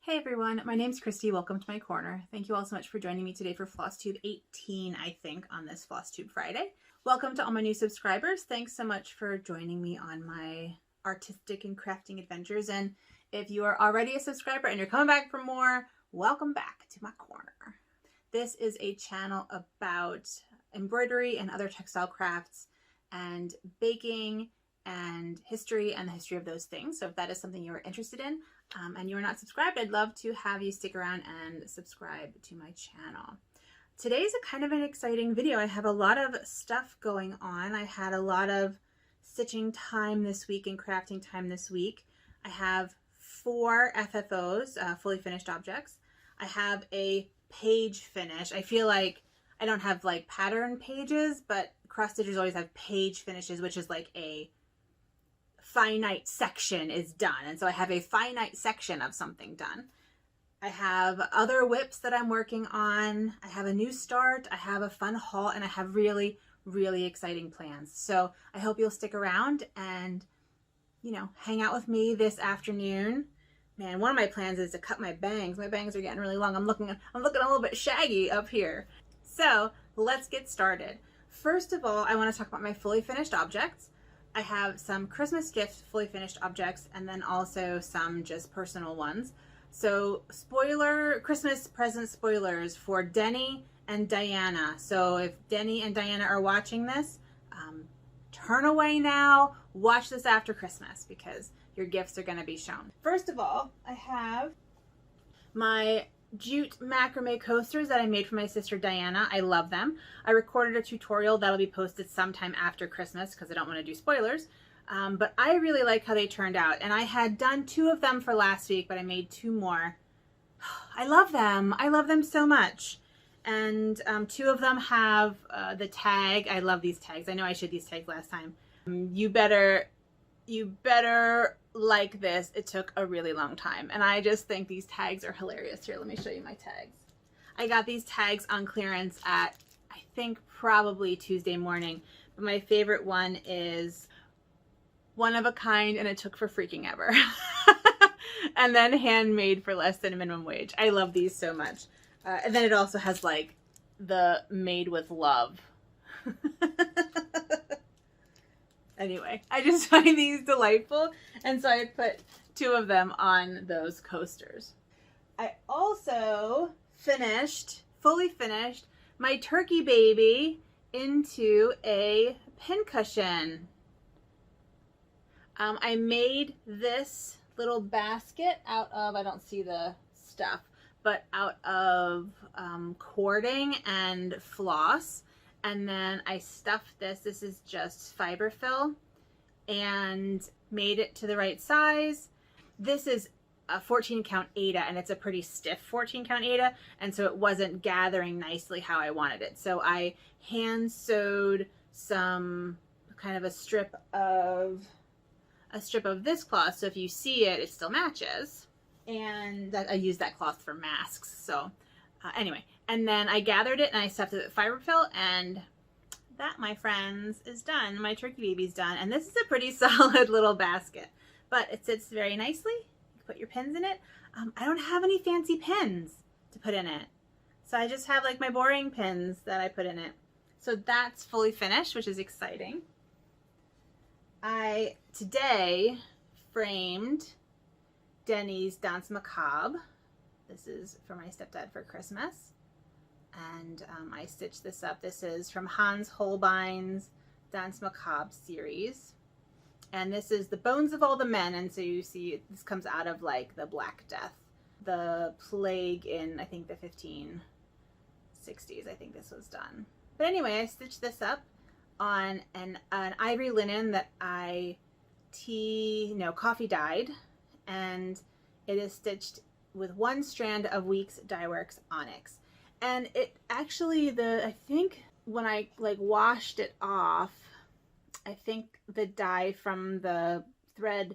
Hey everyone, my name's Christy. Welcome to my corner. Thank you all so much for joining me today for Flosstube 18, I think, on this Flosstube Friday. Welcome to all my new subscribers. Thanks so much for joining me on my artistic and crafting adventures. And if you are already a subscriber and you're coming back for more, welcome back to my corner. This is a channel about embroidery and other textile crafts and baking and the history of those things. So if that is something you are interested in and you are not subscribed, I'd love to have you stick around and subscribe to my channel. Today's a kind of an exciting video. I have a lot of stuff going on. I had a lot of stitching time this week and crafting time this week. I have 4 FFOs, fully finished objects. I have a page finish. I feel like I don't have like pattern pages, but cross stitchers always have page finishes, which is like a finite section is done. And so I have a finite section of something done. I have other whips that I'm working on. I have a new start. I have a fun haul, and I have really, really exciting plans. So I hope you'll stick around and, hang out with me this afternoon. Man, one of my plans is to cut my bangs. My bangs are getting really long. I'm looking a little bit shaggy up here. So let's get started. First of all, I want to talk about my fully finished objects. I have some Christmas gift fully finished objects and then also some just personal ones. So Christmas present spoilers for Denny and Diana. So if Denny and Diana are watching this, turn away now, watch this after Christmas because your gifts are going to be shown. First of all, I have my jute macrame coasters that I made for my sister Diana. I love them. I recorded a tutorial that'll be posted sometime after Christmas because I don't want to do spoilers. But I really like how they turned out. And I had done 2 of them for last week, but I made 2 more. I love them. I love them so much. And 2 of them have the tag. I love these tags. I know I showed these tags last time. You better like this. It took a really long time, and I just think these tags are hilarious. Here, let me show you my tags. I got these tags on clearance at, I think, probably Tuesday morning, but my favorite one is one of a kind, and it took for freaking ever. And then handmade for less than a minimum wage. I love these so much. And then it also has like the made with love. Anyway, I just find these delightful, and so I put 2 of them on those coasters. I also fully finished my turkey baby into a pincushion. I made this little basket out of, I don't see the stuff, but out of cording and floss. And then I stuffed this. This is just fiberfill, and made it to the right size. This is a 14 count Aida, and it's a pretty stiff 14 count Aida, and so it wasn't gathering nicely how I wanted it. So I hand sewed some kind of a strip of this cloth, so if you see it, it still matches. And I use that cloth for masks. So anyway, and then I gathered it and I stuffed it with fiberfill, and that, my friends, is done. My turkey baby's done, and this is a pretty solid little basket, but it sits very nicely. You put your pins in it. I don't have any fancy pins to put in it, so I just have like my boring pins that I put in it. So that's fully finished, which is exciting. I today framed Denny's Danse Macabre. This is for my stepdad for Christmas. And I stitched this up. This is from Hans Holbein's Danse Macabre series. And this is the bones of all the men. And so you see this comes out of like the Black Death, the plague in, I think, the 1560s. I think this was done. But anyway, I stitched this up on an ivory linen that I coffee dyed. And it is stitched with 1 strand of Weeks Dye Works Onyx. And it actually, I think when I like washed it off, I think the dye from the thread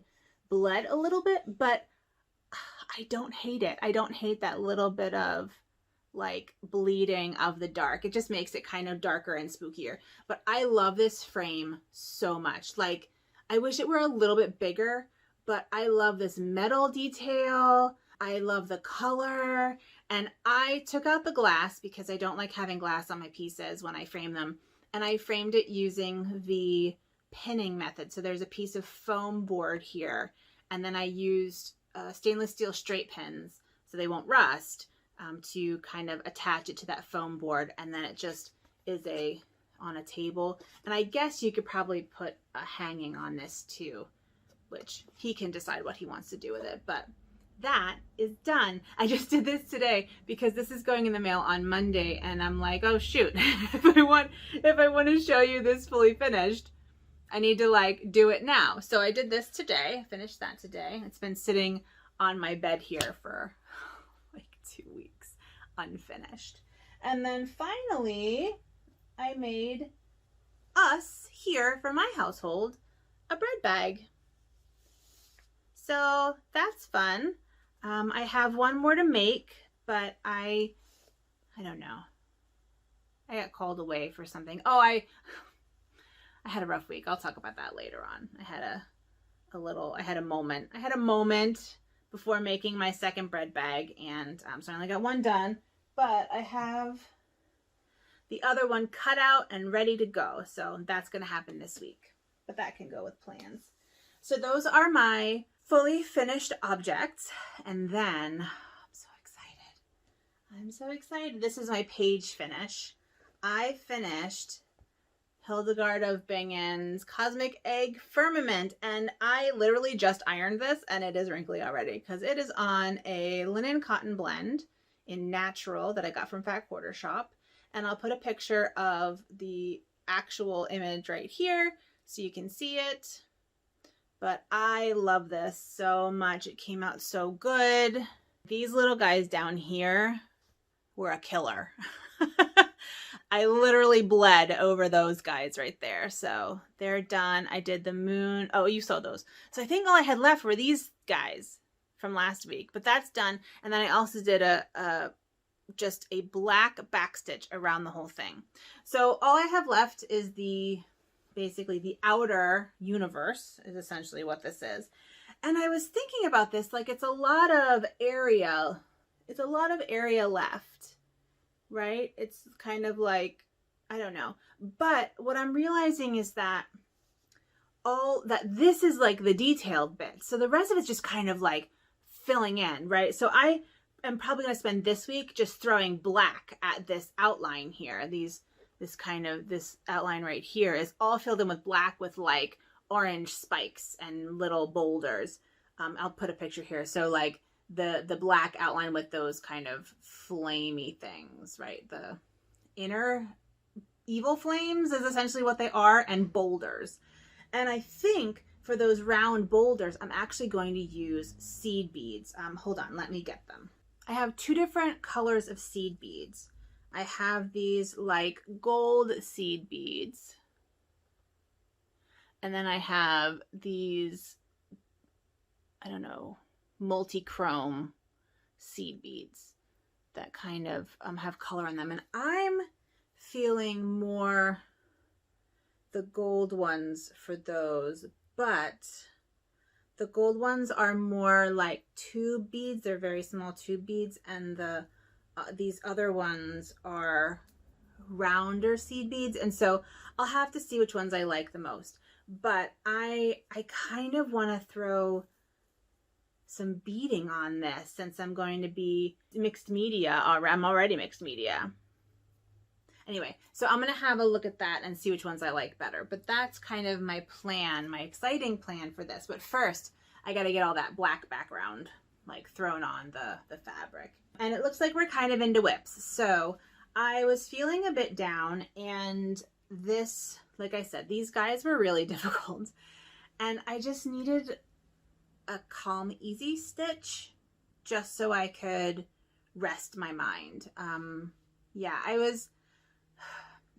bled a little bit, but I don't hate it. I don't hate that little bit of like bleeding of the dark. It just makes it kind of darker and spookier. But I love this frame so much. Like, I wish it were a little bit bigger, but I love this metal detail. I love the color, and I took out the glass because I don't like having glass on my pieces when I frame them, and I framed it using the pinning method. So there's a piece of foam board here, and then I used stainless steel straight pins so they won't rust, to kind of attach it to that foam board, and then it just is on a table. And I guess you could probably put a hanging on this too, which he can decide what he wants to do with it, but that is done. I just did this today because this is going in the mail on Monday, and I'm like, oh shoot, if I want to show you this fully finished, I need to like do it now. So I did this today, finished that today. It's been sitting on my bed here for like 2 weeks unfinished. And then finally, I made us here for my household a bread bag. So that's fun. I have one more to make, but I don't know. I got called away for something. Oh, I had a rough week. I'll talk about that later on. I had a moment. I had a moment before making my second bread bag, and so I only got one done, but I have the other one cut out and ready to go. So that's going to happen this week, but that can go with plans. So those are my fully finished objects. And then I'm so excited. This is my page finish. I finished Hildegard of Bingen's Cosmic Egg Firmament, and I literally just ironed this, and it is wrinkly already because it is on a linen cotton blend in natural that I got from Fat Quarter Shop. And I'll put a picture of the actual image right here so you can see it. But I love this so much. It came out so good. These little guys down here were a killer. I literally bled over those guys right there. So they're done. I did the moon. Oh, you saw those. So I think all I had left were these guys from last week, but that's done. And then I also did just a black backstitch around the whole thing. So all I have left is basically the outer universe is essentially what this is. And I was thinking about this, like it's a lot of area left, right? It's kind of like, I don't know. But what I'm realizing is that this is like the detailed bit. So the rest of it's just kind of like filling in, right? So I am probably going to spend this week just throwing black at this outline here. This outline right here is all filled in with black with like orange spikes and little boulders. I'll put a picture here. So like the black outline with those kind of flamey things, right? The inner evil flames is essentially what they are, and boulders. And I think for those round boulders, I'm actually going to use seed beads. Hold on, let me get them. I have 2 different colors of seed beads. I have these like gold seed beads. And then I have these, I don't know, multi-chrome seed beads that kind of have color on them. And I'm feeling more the gold ones for those, but the gold ones are more like tube beads. They're very small tube beads, and these other ones are rounder seed beads. And so I'll have to see which ones I like the most. But I kind of want to throw some beading on this since I'm going to be mixed media, or I'm already mixed media. Anyway, so I'm going to have a look at that and see which ones I like better. But that's kind of my plan, my exciting plan for this. But first, I got to get all that black background like thrown on the fabric. And it looks like we're kind of into whips. So I was feeling a bit down, and this, like I said, these guys were really difficult. And I just needed a calm, easy stitch just so I could rest my mind. Yeah,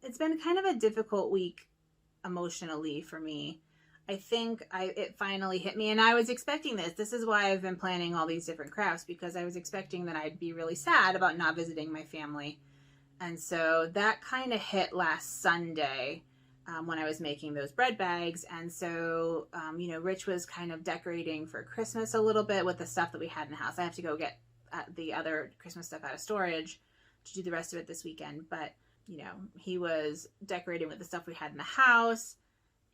it's been kind of a difficult week emotionally for me. I think it finally hit me, and I was expecting this. This is why I've been planning all these different crafts, because I was expecting that I'd be really sad about not visiting my family. And so that kind of hit last Sunday. when I was making those bread bags. And so, you know, Rich was kind of decorating for Christmas a little bit with the stuff that we had in the house. I have to go get the other Christmas stuff out of storage to do the rest of it this weekend. But, you know, he was decorating with the stuff we had in the house,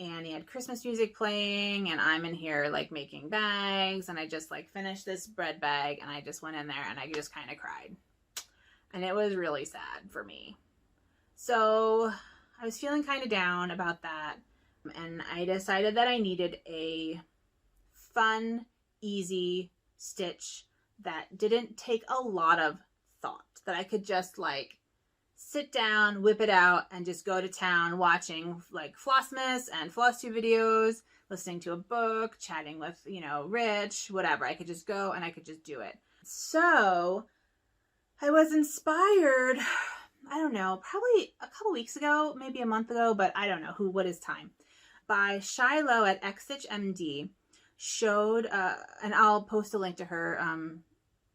and he had Christmas music playing, and I'm in here like making bags, and I just like finished this bread bag, and I just went in there and I just kind of cried. And it was really sad for me. So I was feeling kind of down about that, and I decided that I needed a fun, easy stitch that didn't take a lot of thought, that I could just like sit down, whip it out, and just go to town watching like Flossmas and Flosstube videos, listening to a book, chatting with, you know, Rich, whatever. I could just go and I could just do it. So I was inspired, I don't know, probably a couple weeks ago, maybe a month ago, but I don't know what is time, by Shiloh at XStitchMD showed, and I'll post a link to her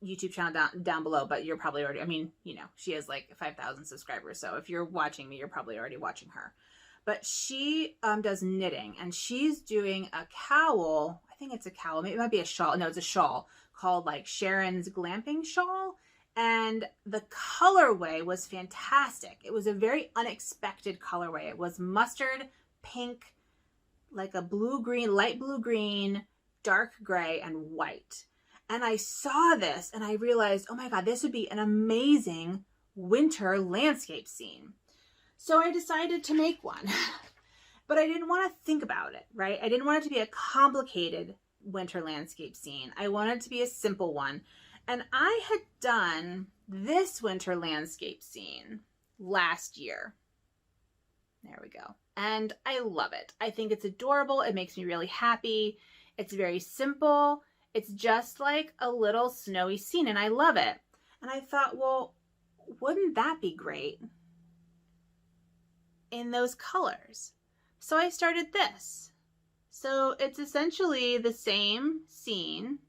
YouTube channel down below, but you're probably already, I mean, you know, she has like 5,000 subscribers. So if you're watching me, you're probably already watching her. But she does knitting, and she's doing a cowl. I think it's a cowl. Maybe it might be a shawl. No, it's a shawl called like Sharon's Glamping Shawl. And the colorway was fantastic. It was a very unexpected colorway. It was mustard, pink, like a blue-green, light blue-green, dark gray, and white. And I saw this and I realized, oh my God, this would be an amazing winter landscape scene. So I decided to make one, but I didn't want to think about it, right? I didn't want it to be a complicated winter landscape scene. I wanted it to be a simple one. And I had done this winter landscape scene last year. There we go. And I love it. I think it's adorable. It makes me really happy. It's very simple. It's just like a little snowy scene, and I love it. And I thought, well, wouldn't that be great in those colors? So I started this. So it's essentially the same scene,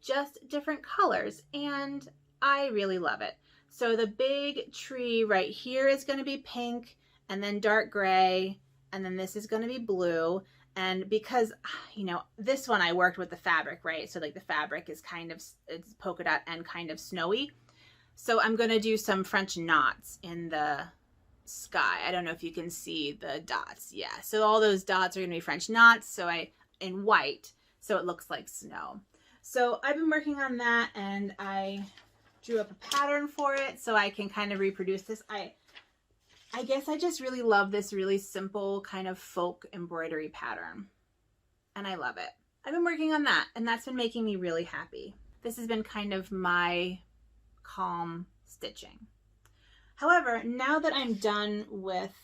just different colors, and I really love it. So the big tree right here is going to be pink, and then dark gray, and then this is going to be blue. And because, you know, this one I worked with the fabric, right? So like the fabric is kind of, it's polka dot and kind of snowy. So I'm going to do some French knots in the sky. I don't know if you can see the dots. Yeah. So all those dots are going to be French knots. So in white, so it looks like snow. So I've been working on that, and I drew up a pattern for it so I can kind of reproduce this. I guess I just really love this really simple kind of folk embroidery pattern, and I love it. I've been working on that, and that's been making me really happy. This has been kind of my calm stitching. However, now that I'm done with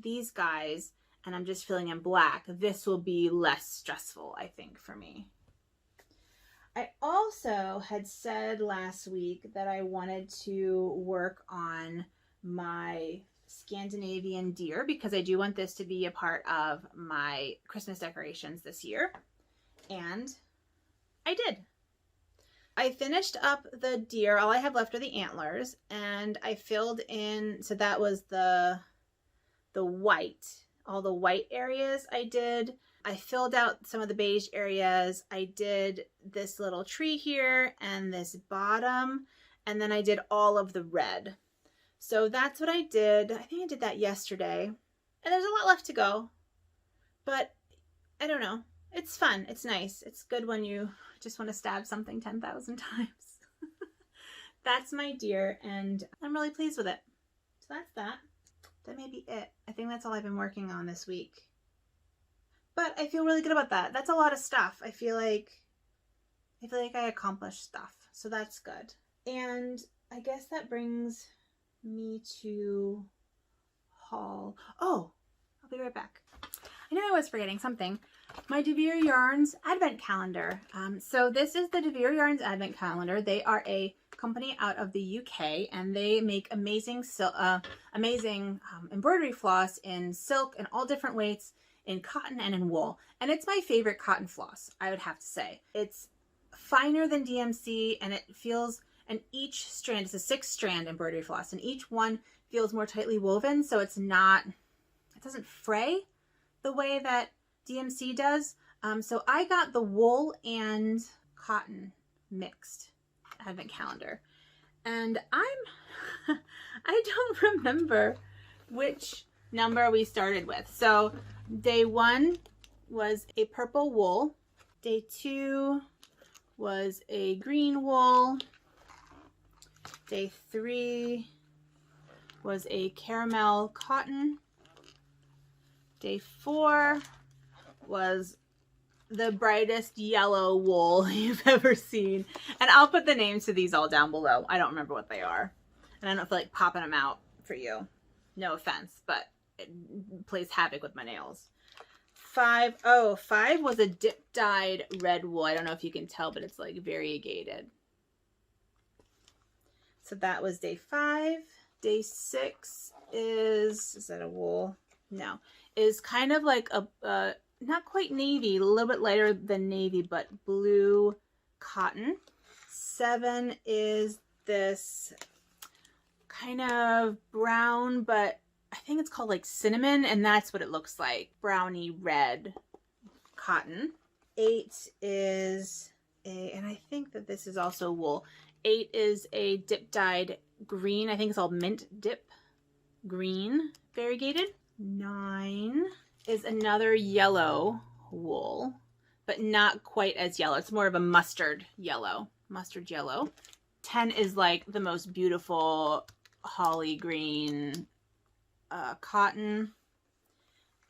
these guys and I'm just filling in black, this will be less stressful, I think, for me. I also had said last week that I wanted to work on my Scandinavian Deer, because I do want this to be a part of my Christmas decorations this year, and I did. I finished up the deer. All I have left are the antlers, and I filled in, so that was the white, all the white areas I did. I filled out some of the beige areas. I did this little tree here and this bottom, and then I did all of the red. So that's what I did. I think I did that yesterday. And there's a lot left to go. But I don't know. It's fun. It's nice. It's good when you just want to stab something 10,000 times. That's my deer, and I'm really pleased with it. So that's that. That may be it. I think that's all I've been working on this week. But I feel really good about that. That's a lot of stuff. I feel like I accomplished stuff. So that's good. And I guess that brings me to haul. Oh, I'll be right back. I know I was forgetting something. My DeVere Yarns Advent Calendar. So this is the DeVere Yarns Advent Calendar. They are a company out of the UK, and they make amazing embroidery floss in silk and all different weights, in cotton and in wool. And it's my favorite cotton floss, I would have to say. It's finer than DMC, and it feels, and each strand is a 6-strand embroidery floss, and each one feels more tightly woven, so it's not doesn't fray the way that DMC does. So I got the wool and cotton mixed advent calendar. And I don't remember which number we started with. So day 1 was a purple wool. Day 2 was a green wool. Day 3 was a caramel cotton. Day 4 was the brightest yellow wool you've ever seen. And I'll put the names to these all down below. I don't remember what they are. And I don't feel like popping them out for you. No offense, but it plays havoc with my nails. 5 was a dip dyed red wool. I don't know if you can tell, but it's like variegated. So that was day 5. Day 6 is that a wool? No, is kind of like a not quite navy, a little bit lighter than navy, but blue cotton. 7 is this kind of brown, but I think it's called like cinnamon, and that's what it looks like. Browny red cotton. 8 is and I think that this is also wool. 8 is a dip dyed green. I think it's called mint dip green variegated. 9 is another yellow wool, but not quite as yellow. It's more of a mustard yellow. 10 is like the most beautiful holly green cotton.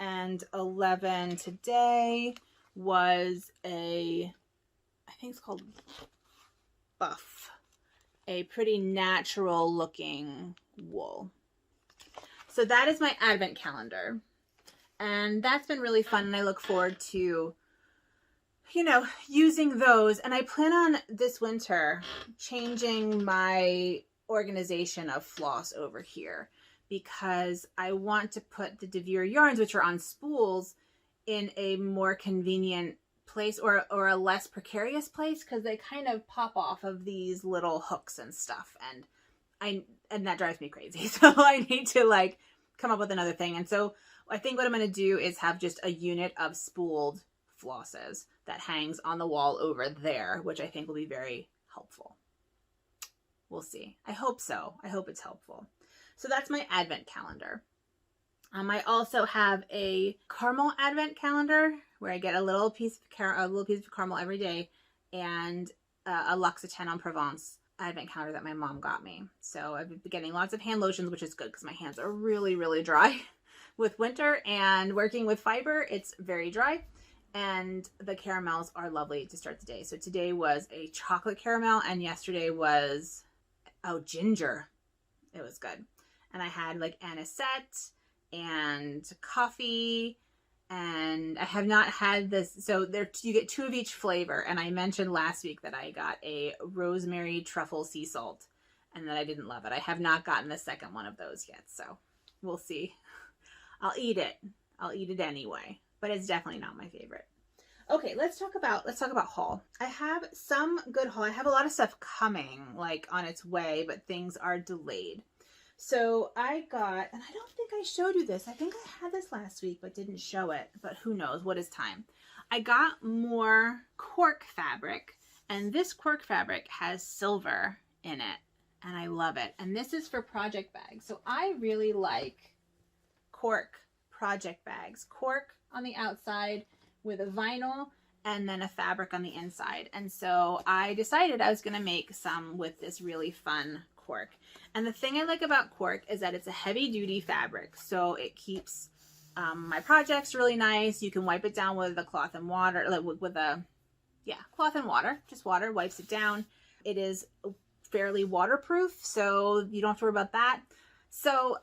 And 11 today was I think it's called buff, a pretty natural looking wool. So that is my advent calendar. And that's been really fun, and I look forward to, you know, using those. And I plan on this winter changing my organization of floss over here, because I want to put the DeVere yarns, which are on spools, in a more convenient place, or a less precarious place, because they kind of pop off of these little hooks and stuff, and that drives me crazy. So I need to like come up with another thing. And so I think what I'm going to do is have just a unit of spooled flosses that hangs on the wall over there, which I think will be very helpful. We'll see. I hope so. I hope it's helpful. So that's my advent calendar. I also have a caramel advent calendar where I get a little piece of caramel every day, and a L'Occitane en Provence advent calendar that my mom got me. So I've been getting lots of hand lotions, which is good because my hands are really, really dry with winter, and working with fiber, it's very dry. And the caramels are lovely to start the day. So today was a chocolate caramel, and yesterday was, ginger. It was good. And I had like anisette and coffee, and I have not had this. So you get 2 of each flavor. And I mentioned last week that I got a rosemary truffle sea salt and that I didn't love it. I have not gotten the second one of those yet. So we'll see. I'll eat it. I'll eat it anyway, but it's definitely not my favorite. Okay, let's talk about haul. I have some good haul. I have a lot of stuff coming, like on its way, but things are delayed. So I got, and I don't think I showed you this. I think I had this last week, but didn't show it, but who knows, what is time? I got more cork fabric, and this cork fabric has silver in it, and I love it. And this is for project bags. So I really like cork project bags. Cork on the outside with a vinyl and then a fabric on the inside. And so I decided I was going to make some with this really fun cork. And the thing I like about cork is that it's a heavy duty fabric. So it keeps my projects really nice. You can wipe it down with a cloth and water, cloth and water, just water wipes it down. It is fairly waterproof, so you don't have to worry about that. So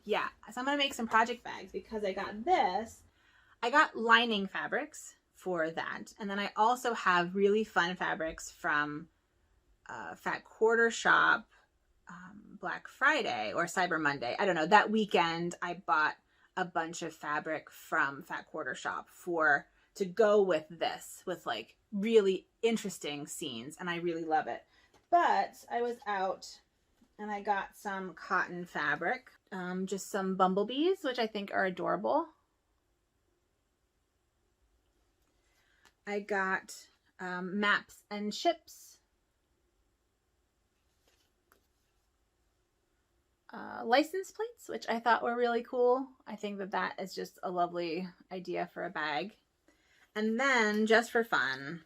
yeah, so I'm going to make some project bags because I got this. I got lining fabrics for that. And then I also have really fun fabrics from Fat Quarter Shop, Black Friday or Cyber Monday. I don't know. That weekend I bought a bunch of fabric from Fat Quarter Shop to go with this, with like really interesting scenes, and I really love it. But I was out And I got some cotton fabric, just some bumblebees, which I think are adorable. I got maps and ships, license plates, which I thought were really cool. I think that that is just a lovely idea for a bag. And then, just for fun,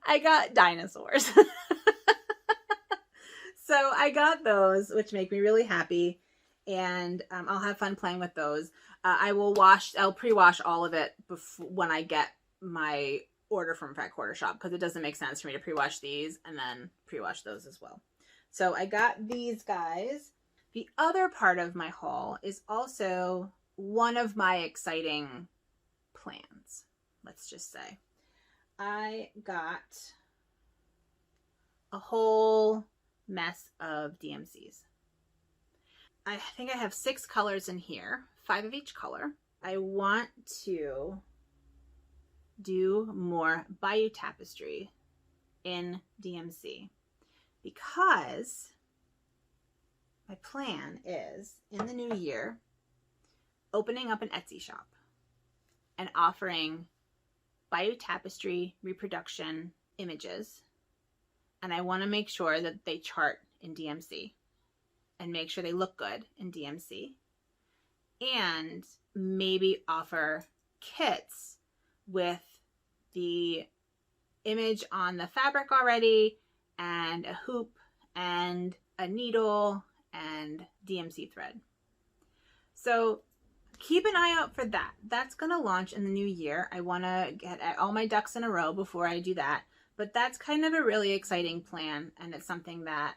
I got dinosaurs. So I got those, which make me really happy, and I'll have fun playing with those. I'll pre-wash all of it when I get my order from Fat Quarter Shop, because it doesn't make sense for me to pre-wash these and then pre-wash those as well. So I got these guys. The other part of my haul is also one of my exciting plans, let's just say. I got a whole mess of DMCs. I think I have 6 colors in here, 5 of each color. I want to do more Bayou Tapestry in DMC because my plan is, in the new year, opening up an Etsy shop and offering Bayou Tapestry reproduction images. And I want to make sure that they chart in DMC and make sure they look good in DMC. And maybe offer kits with the image on the fabric already, and a hoop and a needle and DMC thread. So keep an eye out for that. That's going to launch in the new year. I want to get all my ducks in a row before I do that. But that's kind of a really exciting plan, and it's something that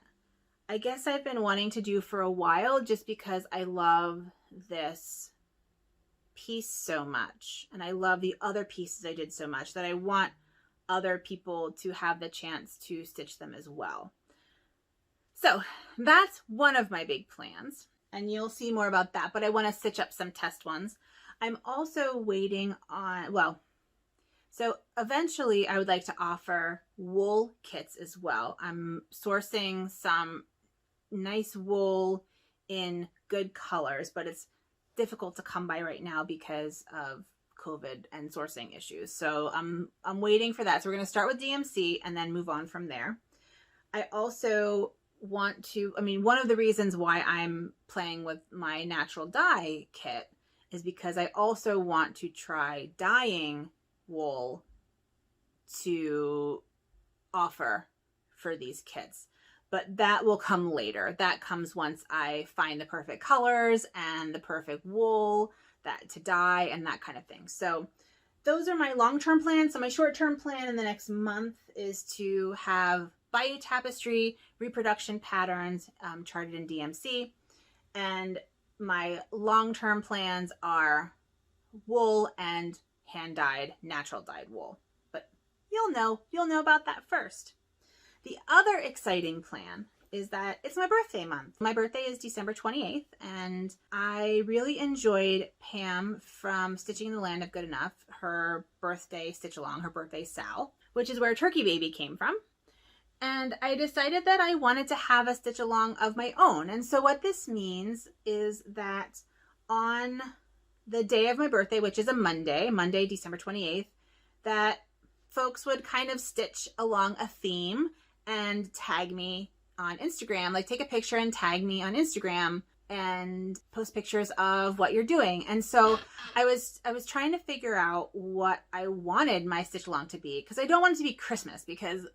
I guess I've been wanting to do for a while, just because I love this piece so much, and I love the other pieces I did so much, that I want other people to have the chance to stitch them as well. So that's one of my big plans, and you'll see more about that, but I want to stitch up some test ones. I'm also waiting on, so eventually I would like to offer wool kits as well. I'm sourcing some nice wool in good colors, but it's difficult to come by right now because of COVID and sourcing issues. So I'm waiting for that. So we're going to start with DMC and then move on from there. I also want to, one of the reasons why I'm playing with my natural dye kit is because I also want to try dyeing wool to offer for these kits. But that will come later. That comes once I find the perfect colors and the perfect wool that to dye and that kind of thing. So those are my long-term plans. So my short-term plan in the next month is to have Bayou Tapestry reproduction patterns charted in DMC. And my long-term plans are wool and hand-dyed, natural dyed wool. But you'll know about that first. The other exciting plan is that it's my birthday month. My birthday is December 28th, and I really enjoyed Pam from Stitching in the Land of Good Enough, her birthday stitch along, her birthday Sal, which is where Turkey Baby came from. And I decided that I wanted to have a stitch along of my own. And so what this means is that on the day of my birthday, which is a Monday, December 28th, that folks would kind of stitch along a theme and tag me on Instagram, like take a picture and tag me on Instagram and post pictures of what you're doing. And so I was trying to figure out what I wanted my stitch along to be, because I don't want it to be Christmas, because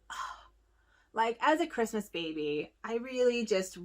like as a Christmas baby, I really just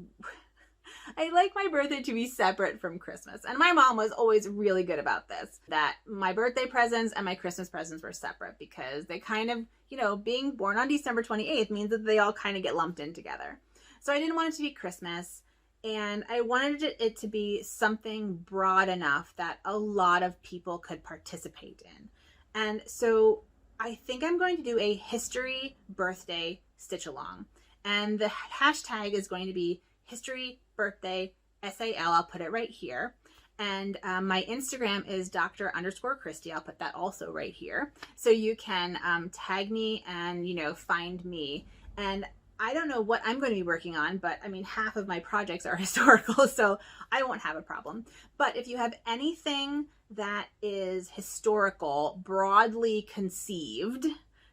I like my birthday to be separate from Christmas. And my mom was always really good about this, that my birthday presents and my Christmas presents were separate, because they kind of, being born on December 28th means that they all kind of get lumped in together. So I didn't want it to be Christmas, and I wanted it to be something broad enough that a lot of people could participate in. And so I think I'm going to do a history birthday stitch along. And the hashtag is going to be history birthday SAL. I'll put it right here. And my Instagram is Dr_Christy. I'll put that also right here. So you can tag me and, find me. And I don't know what I'm going to be working on, but I mean, half of my projects are historical, so I won't have a problem. But if you have anything that is historical, broadly conceived,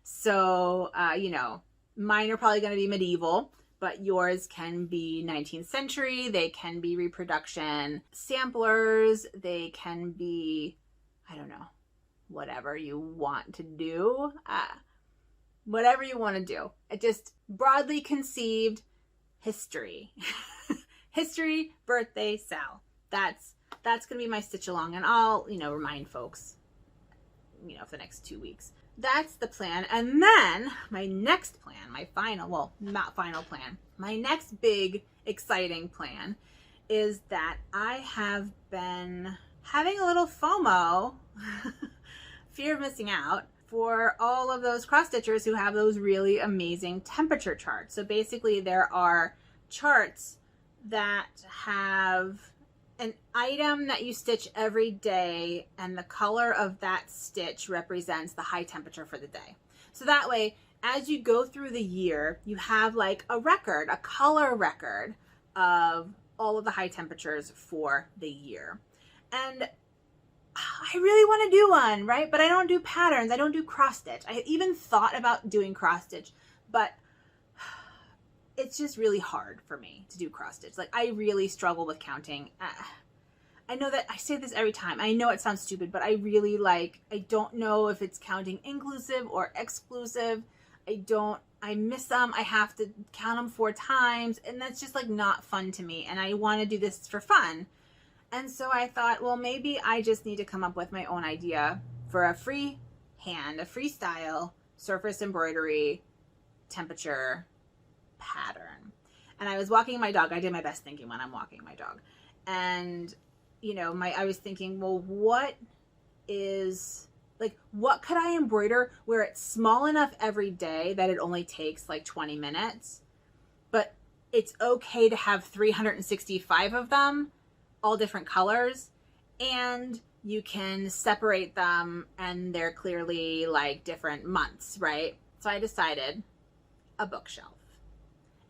so, you know, mine are probably going to be medieval, but yours can be 19th century, they can be reproduction samplers, they can be, I don't know, whatever you want to do. Whatever you want to do. It just broadly conceived history. History, birthday, Sal. That's going to be my stitch along, and I'll, you know, remind folks, you know, for the next 2 weeks. That's the plan. And then my next plan, my final, well, not final plan, my next big exciting plan is that I have been having a little FOMO, fear of missing out, for all of those cross stitchers who have those really amazing temperature charts. So basically there are charts that have an item that you stitch every day, and the color of that stitch represents the high temperature for the day. So that way, as you go through the year, you have like a record, a color record of all of the high temperatures for the year. And I really want to do one, right? But I don't do patterns. I don't do cross stitch. I even thought about doing cross stitch, but it's just really hard for me to do cross stitch. Like, I really struggle with counting. I know that I say this every time. I know it sounds stupid, but I really I don't know if it's counting inclusive or exclusive. I miss them. I have to count them 4 times, and that's just like not fun to me. And I want to do this for fun. And so I thought, well, maybe I just need to come up with my own idea for a freehand, a freestyle surface embroidery temperature pattern. And I was walking my dog. I did my best thinking when I'm walking my dog. And, you know, I was thinking, well, what could I embroider where it's small enough every day that it only takes like 20 minutes, but it's okay to have 365 of them, all different colors, and you can separate them and they're clearly like different months, right? So I decided a bookshelf,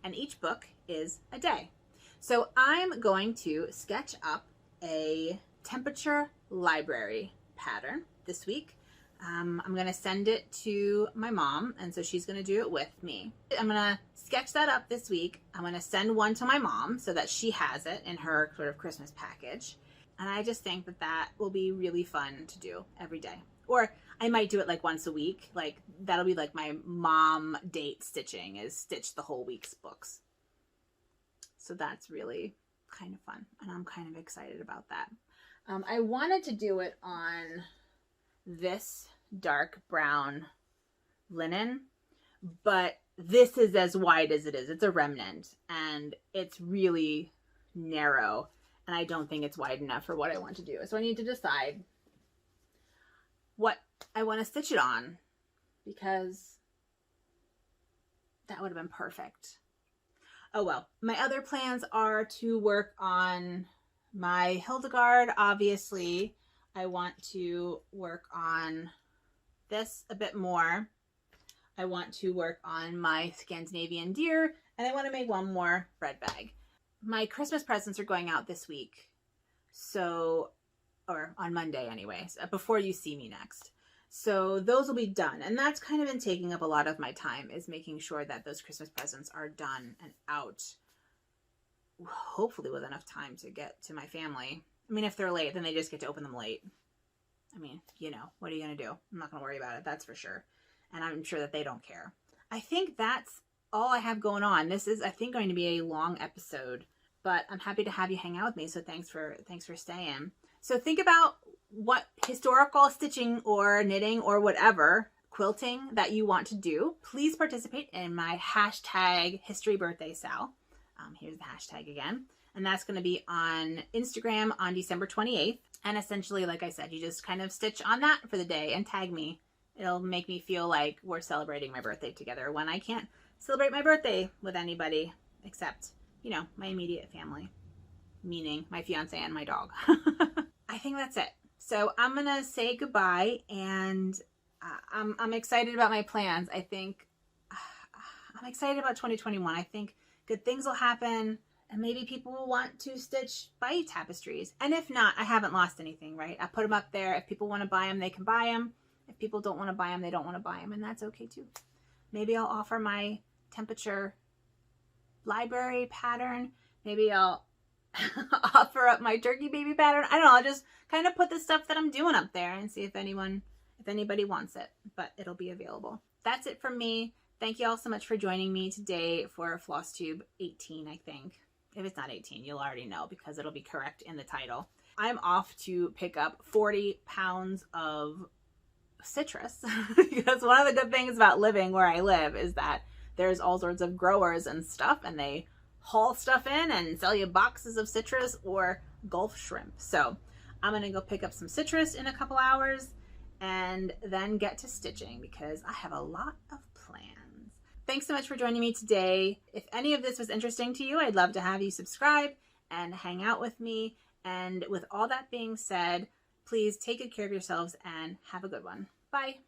and each book is a day. So I'm going to sketch up a temperature library pattern this week. I'm going to send it to my mom, and so she's going to do it with me. I'm going to sketch that up this week. I'm going to send one to my mom so that she has it in her sort of Christmas package. And I just think that that will be really fun to do every day. Or I might do it like once a week. Like, that'll be like my mom date stitching, is stitch the whole week's books. So that's really kind of fun, and I'm kind of excited about that. I wanted to do it on this dark brown linen, but this is as wide as it is. It's a remnant, and it's really narrow, and I don't think it's wide enough for what I want to do. So I need to decide what I want to stitch it on, because that would have been perfect. Oh well, my other plans are to work on my Hildegard. Obviously, I want to work on this a bit more. I want to work on my Scandinavian Deer, and I want to make one more bread bag. My Christmas presents are going out this week, so, or on Monday anyways, before you see me next. So those will be done, and that's kind of been taking up a lot of my time, is making sure that those Christmas presents are done and out, hopefully with enough time to get to my family. I mean, if they're late, then they just get to open them late. I mean, you know, what are you going to do? I'm not going to worry about it, that's for sure. And I'm sure that they don't care. I think that's all I have going on. This is, I think, going to be a long episode, but I'm happy to have you hang out with me, so thanks for staying. So think about what historical stitching or knitting or whatever, quilting, that you want to do. Please participate in my hashtag History Birthday Sal. Here's the hashtag again. And that's going to be on Instagram on December 28th. And essentially, like I said, you just kind of stitch on that for the day and tag me. It'll make me feel like we're celebrating my birthday together, when I can't celebrate my birthday with anybody except, you know, my immediate family, meaning my fiance and my dog. I think that's it. So I'm going to say goodbye, and I'm excited about my plans. I think I'm I'm excited about 2021. I think good things will happen, and maybe people will want to stitch Bite tapestries. And if not, I haven't lost anything, right? I put them up there. If people want to buy them, they can buy them. If people don't want to buy them, they don't want to buy them, and that's okay too. Maybe I'll offer my temperature library pattern. Maybe I'll offer up my turkey baby pattern. I don't know. I'll just kind of put the stuff that I'm doing up there and see if anybody wants it, but it'll be available. That's it from me. Thank you all so much for joining me today for Flosstube 18, I think. If it's not 18, you'll already know because it'll be correct in the title. I'm off to pick up 40 pounds of citrus because one of the good things about living where I live is that there's all sorts of growers and stuff, and they haul stuff in and sell you boxes of citrus or Gulf shrimp. So I'm going to go pick up some citrus in a couple hours and then get to stitching because I have a lot of plans. Thanks so much for joining me today. If any of this was interesting to you, I'd love to have you subscribe and hang out with me. And with all that being said, please take good care of yourselves and have a good one. Bye.